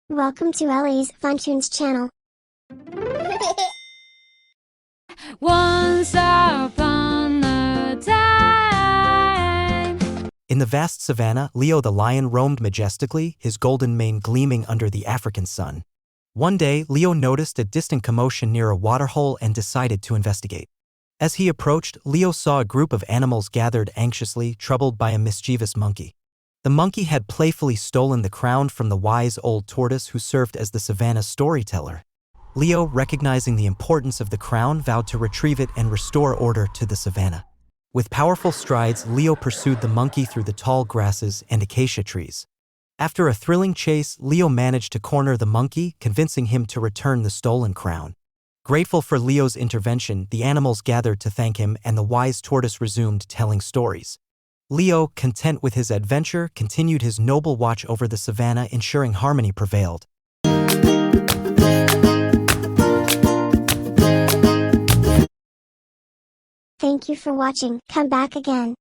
Welcome to Ellie's Funtunes channel. Once upon a time. In the vast savanna, Leo the lion roamed majestically, his golden mane gleaming under the African sun. One day, Leo noticed a distant commotion near a waterhole and decided to investigate. As he approached, Leo saw a group of animals gathered anxiously, troubled by a mischievous monkey. The monkey had playfully stolen the crown from the wise old tortoise who served as the savanna's storyteller. Leo, recognizing the importance of the crown, vowed to retrieve it and restore order to the savanna. With powerful strides, Leo pursued the monkey through the tall grasses and acacia trees. After a thrilling chase, Leo managed to corner the monkey, convincing him to return the stolen crown. Grateful for Leo's intervention, the animals gathered to thank him and the wise tortoise resumed telling stories. Leo, content with his adventure, continued his noble watch over the savanna, ensuring harmony prevailed. Thank you for watching. Come back again.